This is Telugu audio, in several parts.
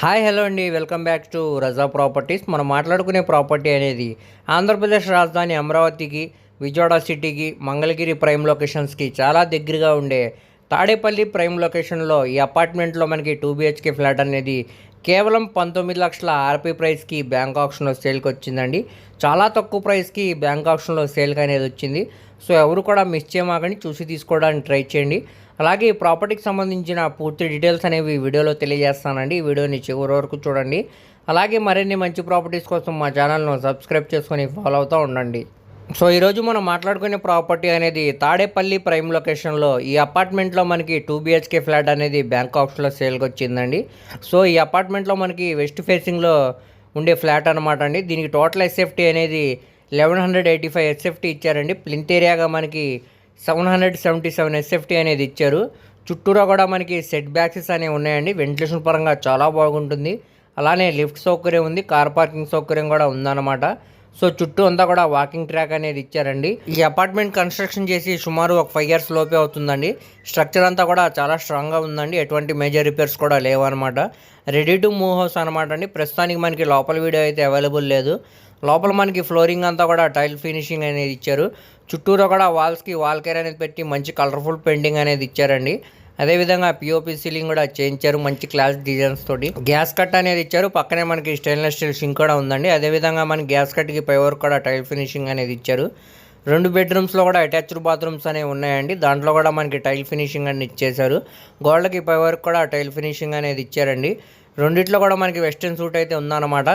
హాయ్ హలో అండి, welcome back to Raza properties. మనం మాట్లాడుకునే ప్రాపర్టీ అనేది ఆంధ్రప్రదేశ్ రాజధాని అమరావతికి, విజయవాడ సిటీకి, మంగళగిరి ప్రైమ్ లొకేషన్స్కి చాలా దగ్గరగా ఉండే తాడేపల్లి ప్రైమ్ లొకేషన్లో ఈ అపార్ట్మెంట్లో మనకి 2 BHK ఫ్లాట్ అనేది కేవలం 19 లక్షల ఆర్పీ ప్రైస్కి బ్యాంక్ ఆప్షన్లో సేల్కి వచ్చిందండి. చాలా తక్కువ ప్రైస్కి బ్యాంక్ ఆప్షన్లో సేల్కి అనేది వచ్చింది. సో ఎవరు కూడా మిస్ చేయమాకండి, చూసి తీసుకోవడానికి ట్రై చేయండి. అలాగే ఈ ప్రాపర్టీకి సంబంధించిన పూర్తి డీటెయిల్స్ అనేవి వీడియోలో తెలియజేస్తానండి. ఈ వీడియోని చివరి వరకు చూడండి. అలాగే మరిన్ని మంచి ప్రాపర్టీస్ కోసం మా ఛానల్ను సబ్స్క్రైబ్ చేసుకొని ఫాలో అవుతూ ఉండండి. సో ఈరోజు మనం మాట్లాడుకునే ప్రాపర్టీ అనేది తాడేపల్లి ప్రైమ్ లొకేషన్లో ఈ అపార్ట్మెంట్లో మనకి 2 BHK ఫ్లాట్ అనేది బ్యాంక్ ఆప్షన్లో సేల్కి వచ్చిందండి. సో ఈ అపార్ట్మెంట్లో మనకి వెస్ట్ ఫేసింగ్లో ఉండే ఫ్లాట్ అనమాట అండి. దీనికి టోటల్ ఎస్ఎఫ్టీ అనేది 1185 ఎస్ఎఫ్టీ ఇచ్చారండి. ప్లింత్ ఏరియాగా మనకి 777 ఎస్ఎఫ్టీ అనేది ఇచ్చారు. చుట్టూరా కూడా మనకి సెట్ బ్యాక్సెస్ అనేవి ఉన్నాయండి. వెంటిలేషన్ పరంగా చాలా బాగుంటుంది. అలానే లిఫ్ట్ సౌకర్యం ఉంది, కార్ పార్కింగ్ సౌకర్యం కూడా ఉందన్నమాట. సో చుట్టూ అంతా కూడా వాకింగ్ ట్రాక్ అనేది ఇచ్చారండి. ఈ అపార్ట్మెంట్ కన్స్ట్రక్షన్ చేసి సుమారు ఒక 5 years లోపే అవుతుందండి. స్ట్రక్చర్ అంతా కూడా చాలా స్ట్రాంగ్గా ఉందండి. ఎటువంటి మేజర్ రిపేర్స్ కూడా లేవు అనమాట. రెడీ టు మూవ్ హౌస్ అనమాట అండి. ప్రస్తుతానికి మనకి లోపల వీడియో అయితే అవైలబుల్ లేదు. లోపల మనకి ఫ్లోరింగ్ అంతా కూడా టైల్ ఫినిషింగ్ అనేది ఇచ్చారు. చుట్టూరా కూడా వాల్స్కి వాల్ కేర్ అనేది పెట్టి మంచి కలర్ఫుల్ పెయింటింగ్ అనేది ఇచ్చారండి. అదేవిధంగా పిఓపి సీలింగ్ కూడా చేయించారు మంచి క్లాస్ డిజైన్స్ తోటి. గ్యాస్ కట్ అనేది ఇచ్చారు. పక్కనే మనకి స్టెయిన్లెస్ స్టీల్ సింక్ కూడా ఉందండి. అదేవిధంగా మనకి గ్యాస్ కట్కి పై వరకు కూడా టైల్ ఫినిషింగ్ అనేది ఇచ్చారు. 2 bedrooms కూడా అటాచ్డ్ బాత్రూమ్స్ అనేవి ఉన్నాయండి. దాంట్లో కూడా మనకి టైల్ ఫినిషింగ్ అనేది ఇచ్చేశారు. గోడలకి పై వరకు కూడా టైల్ ఫినిషింగ్ అనేది ఇచ్చారండి. రెండిట్లో కూడా మనకి వెస్టర్న్ సూట్ అయితే ఉందన్నమాట.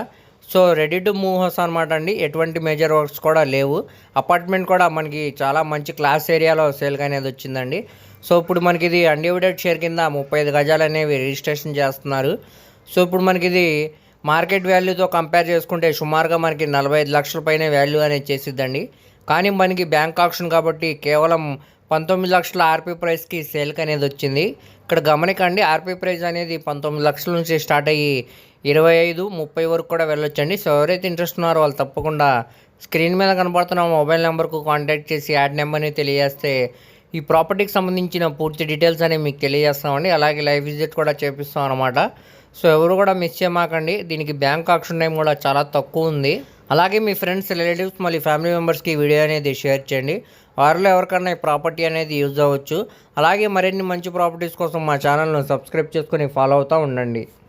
So ready to move house అనమాట అండి. ఎటువంటి మేజర్ వర్క్స్ కూడా లేవు. అపార్ట్మెంట్ కూడా మనకి చాలా మంచి క్లాస్ ఏరియాలో సేల్గా అనేది వచ్చిందండి. సో ఇప్పుడు మనకి ఇది అన్డివైడెడ్ షేర్ కింద 35 గజాలు అనేవి రిజిస్ట్రేషన్ చేస్తున్నారు. సో ఇప్పుడు మనకి ఇది మార్కెట్ వాల్యూతో కంపేర్ చేసుకుంటే సుమారుగా మనకి 45 లక్షల పైన వాల్యూ అనేది చేసిద్దండి. కానీ మనకి బ్యాంక్ ఆప్షన్ కాబట్టి కేవలం 19 లక్షల ఆర్పీ ప్రైస్కి సేల్కి అనేది వచ్చింది. ఇక్కడ గమనికండి, ఆర్పీ ప్రైస్ అనేది 19 లక్షల నుంచి స్టార్ట్ అయ్యి 25, 30 వరకు కూడా వెళ్ళొచ్చండి. సో ఎవరైతే ఇంట్రెస్ట్ ఉన్నారో వాళ్ళు తప్పకుండా స్క్రీన్ మీద కనబడుతున్న మొబైల్ నెంబర్కు కాంటాక్ట్ చేసి యాడ్ నెంబర్ని తెలియజేస్తే ఈ ప్రాపర్టీకి సంబంధించిన పూర్తి డీటెయిల్స్ అనేవి మీకు తెలియజేస్తామండి. అలాగే లైవ్ విజిట్ కూడా చేపిస్తాం అనమాట. సో ఎవరు కూడా మిస్ చేయమాకండి. దీనికి బ్యాంక్ ఆప్షన్ టైం కూడా చాలా తక్కువ ఉంది. అలాగే మీ ఫ్రెండ్స్, రిలేటివ్స్, మళ్ళీ ఫ్యామిలీ మెంబర్స్కి వీడియో అనేది షేర్ చేయండి. వారిలో ఎవరికన్నా ఈ ప్రాపర్టీ అనేది యూజ్ అవ్వచ్చు. అలాగే మరిన్ని మంచి ప్రాపర్టీస్ కోసం మా ఛానల్ను సబ్స్క్రైబ్ చేసుకొని ఫాలో అవుతూ ఉండండి.